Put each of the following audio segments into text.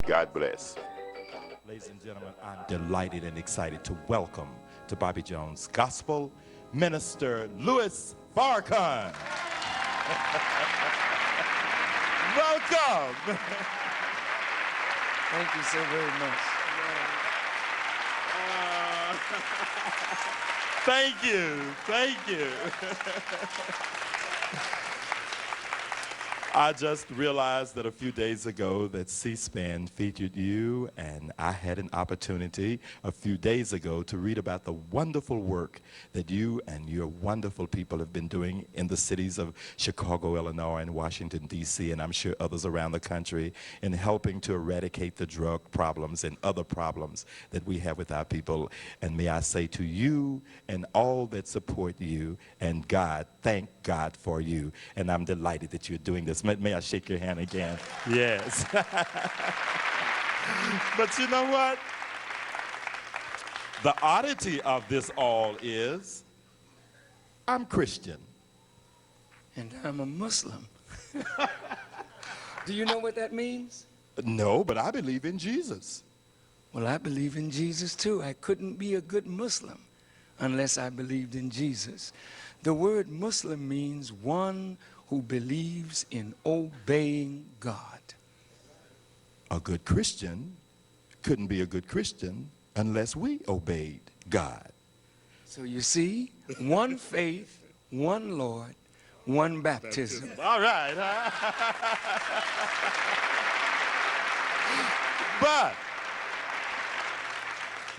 God bless. Ladies and gentlemen, I'm delighted and excited to welcome to Bobby Jones Gospel Minister Louis Farrakhan. Welcome. Thank you so very much. Thank you. Thank you. I just realized that a few days ago that C-SPAN featured you, and I had an opportunity a few days ago to read about the wonderful work that you and your wonderful people have been doing in the cities of Chicago, Illinois, and Washington, D.C., and I'm sure others around the country in helping to eradicate the drug problems and other problems that we have with our people. And may I say to you and all that support you and God, thank God for you. And I'm delighted that you're doing this. May I shake your hand again? Yes. But you know what? The oddity of this all is I'm Christian. And I'm a Muslim. Do you know what that means? No, but I believe in Jesus. Well, I believe in Jesus too. I couldn't be a good Muslim unless I believed in Jesus. The word Muslim means one who believes in obeying God. A good Christian couldn't be a good Christian unless we obeyed God. So you see, one faith, one Lord, one baptism. All right. But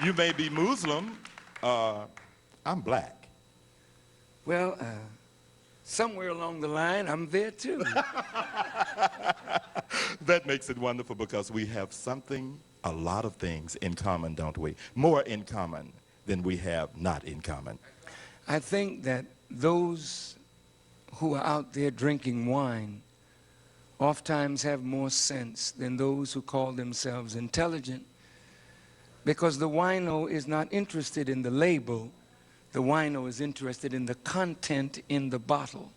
you may be Muslim. I'm black. Well, somewhere along the line, I'm there too. That makes it wonderful because we have something, a lot of things in common, don't we? More in common than we have not in common. I think that those who are out there drinking wine oftentimes have more sense than those who call themselves intelligent, because the wino is not interested in the label. The wino is interested in the content in the bottle.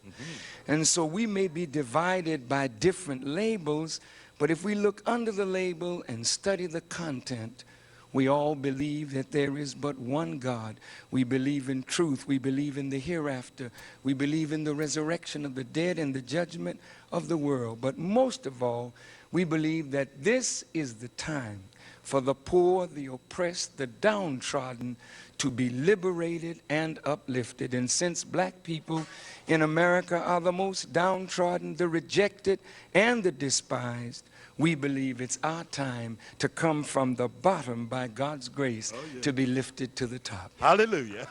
And so we may be divided by different labels, but if we look under the label and study the content, we all believe that there is but one God. We believe in truth. We believe in the hereafter. We believe in the resurrection of the dead and the judgment of the world. But most of all, we believe that this is the time for the poor, the oppressed, the downtrodden to be liberated and uplifted. And since black people in America are the most downtrodden, the rejected, and the despised, we believe it's our time to come from the bottom by God's grace to be lifted to the top. Hallelujah.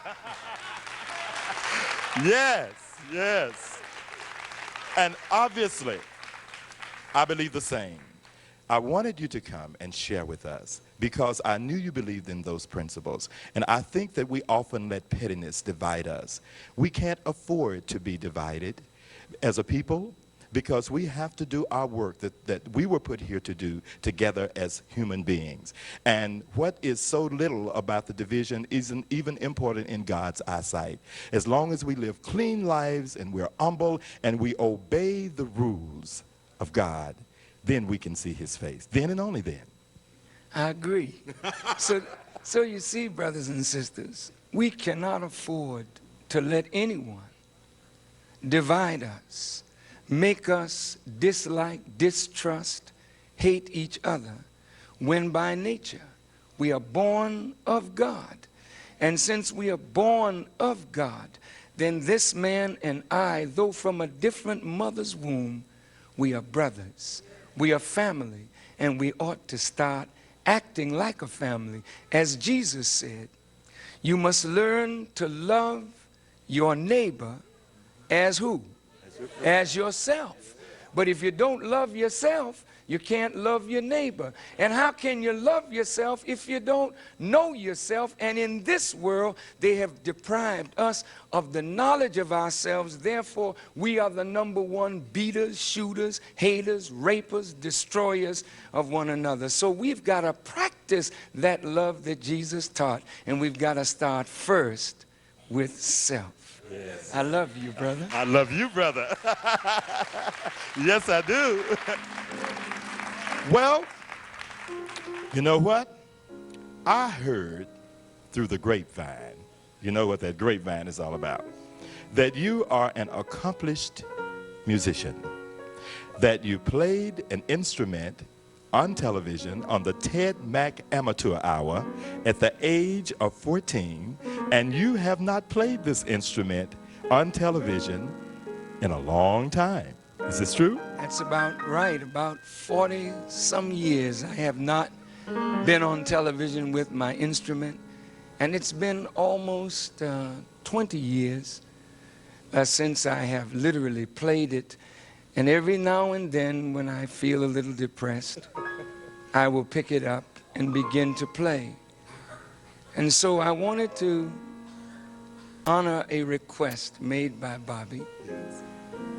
Yes, yes. And obviously, I believe the same. I wanted you to come and share with us because I knew you believed in those principles. And I think that we often let pettiness divide us. We can't afford to be divided as a people because we have to do our work that we were put here to do together as human beings. And what is so little about the division isn't even important in God's eyesight. As long as we live clean lives and we're humble and we obey the rules of God, then we can see his face. Then and only then. I agree. So you see, brothers and sisters, we cannot afford to let anyone divide us, make us dislike, distrust, hate each other, when by nature we are born of God. And since we are born of God, then this man and I, though from a different mother's womb, we are brothers. We are family, and we ought to start acting like a family. As Jesus said, you must learn to love your neighbor as who? As yourself. But if you don't love yourself, you can't love your neighbor. And how can you love yourself if you don't know yourself? And in this world, they have deprived us of the knowledge of ourselves. Therefore, we are the number one beaters, shooters, haters, rapers, destroyers of one another. So we've got to practice that love that Jesus taught. And we've got to start first with self. Yes. I love you, brother. I love you, brother. Yes, I do. Well, You know what? I heard through the grapevine, you know what that grapevine is all about, that you are an accomplished musician, that you played an instrument on television on the Ted Mack Amateur Hour at the age of 14, and you have not played this instrument on television in a long time. Is this true? That's about right. About 40 some years I have not been on television with my instrument, and it's been almost 20 years since I have literally played it. And every now and then when I feel a little depressed, I will pick it up and begin to play. And so I wanted to honor a request made by Bobby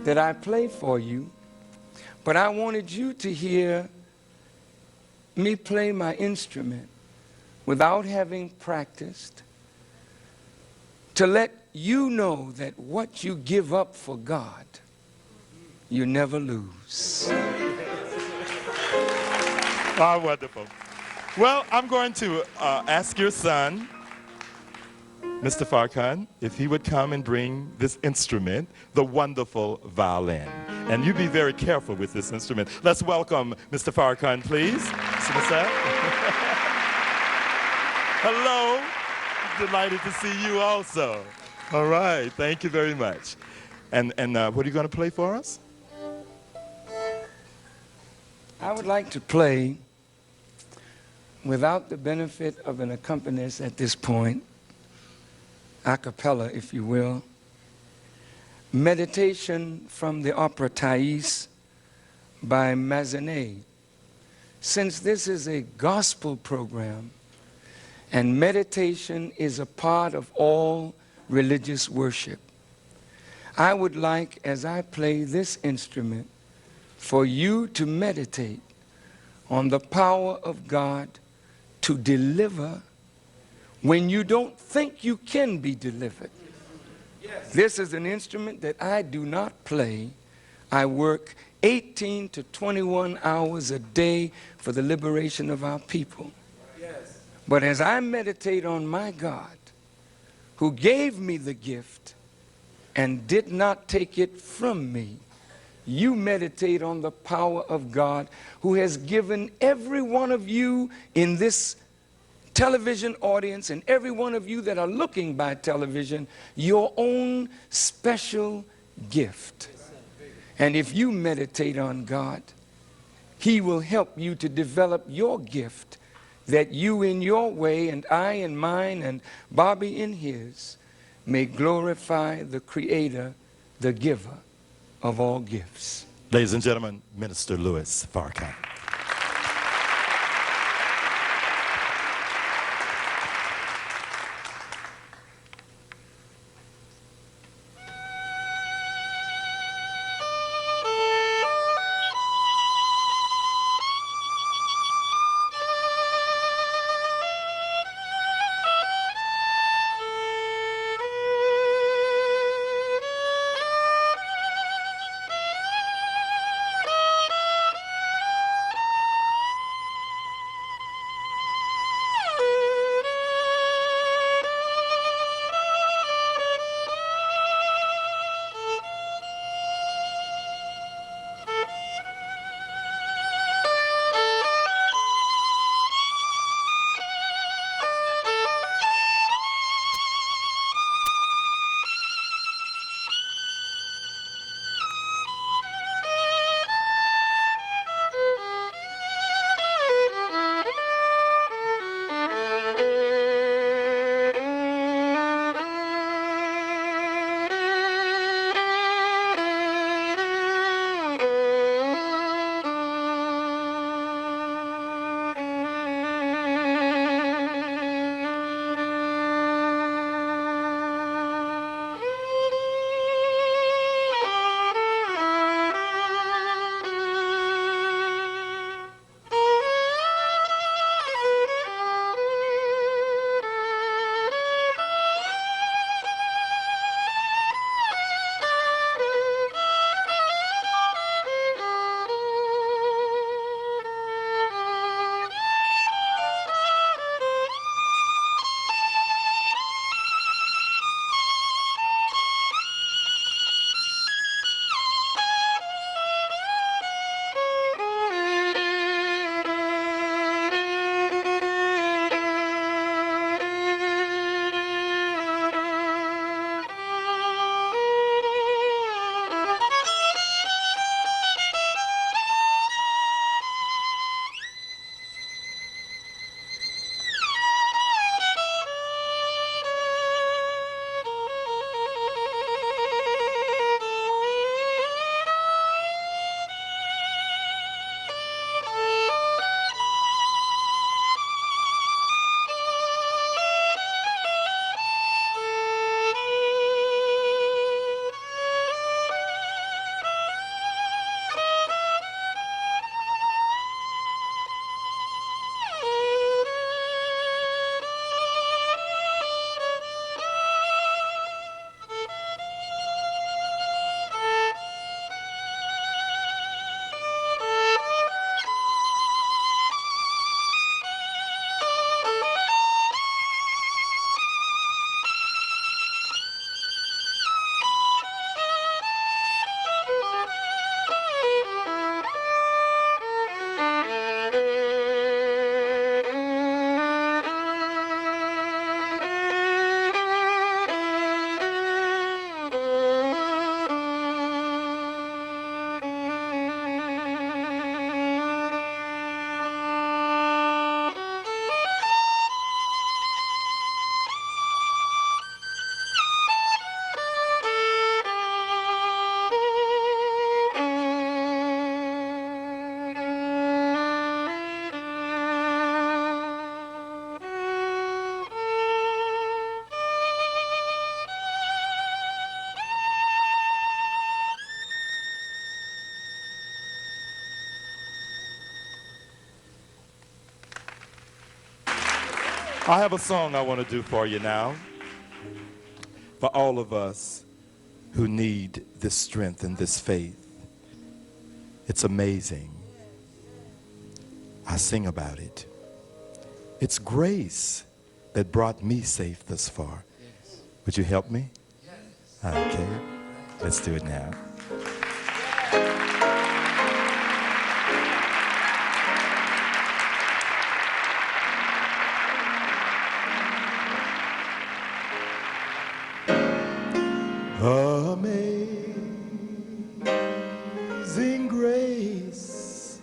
that I play for you, but I wanted you to hear me play my instrument without having practiced, to let you know that what you give up for God, you never lose. Ah, wonderful. Well, I'm going to ask your son, Mr. Farrakhan, if he would come and bring this instrument, the wonderful violin. And you be very careful with this instrument. Let's welcome Mr. Farrakhan, please. Hello. Delighted to see you also. All right. Thank you very much. And what are you going to play for us? I would like to play, without the benefit of an accompanist at this point, a cappella, if you will, Meditation from the opera Thais by Massenet. Since this is a gospel program and meditation is a part of all religious worship, I would like, as I play this instrument, for you to meditate on the power of God to deliver when you don't think you can be delivered. Yes. This is an instrument that I do not play. I work 18 to 21 hours a day for the liberation of our people. Yes. But as I meditate on my God, who gave me the gift and did not take it from me, you meditate on the power of God, who has given every one of you in this television audience and every one of you that are looking by television your own special gift. And if you meditate on God, He will help you to develop your gift, that you in your way and I in mine and Bobby in his may glorify the Creator, the giver of all gifts. Ladies and gentlemen, Minister Louis Farrakhan. I have a song I want to do for you now. For all of us who need this strength and this faith. It's amazing. I sing about it. It's grace that brought me safe thus far. Yes. Would you help me? Yes. Okay. Let's do it now. Amazing grace,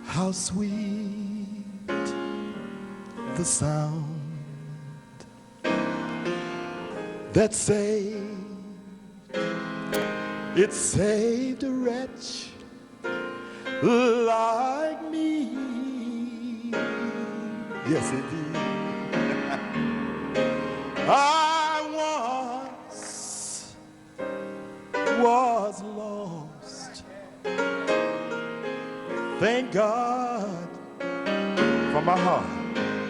how sweet the sound that saved, it saved a wretch like me. Yes, it did. I once was lost. Thank God for my heart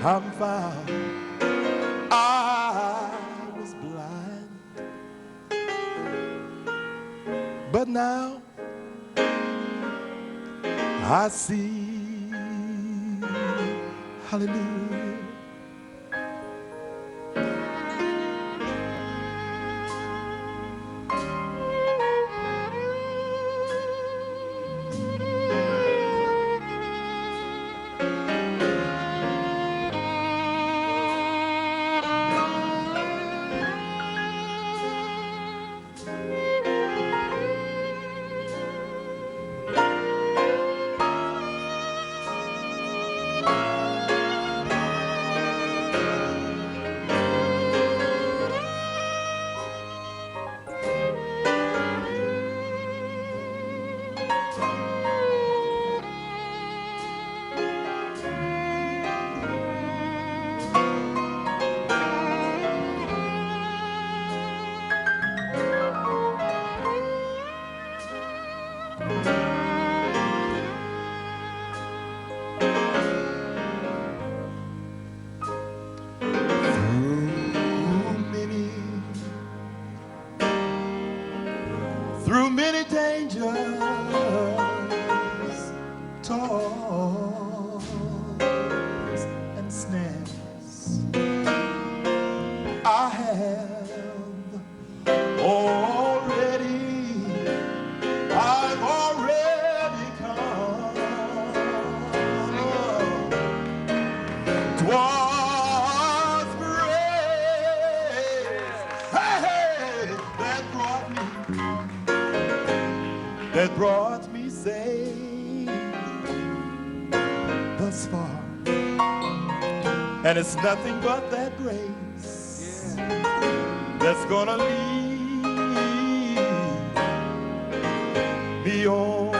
I'm found. I was blind, but now I see. Hallelujah. Through many dangers, toils, and snares, I have I've already come. 'Twas grace, hey, that brought me safe thus far. And it's nothing but that grace that's gonna lead me on.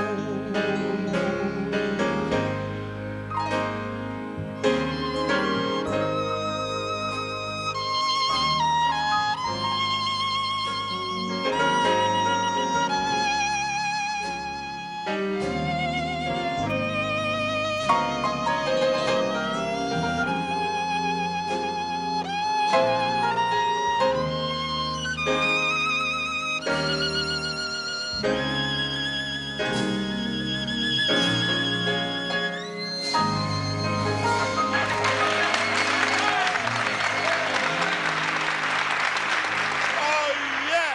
Oh, yeah.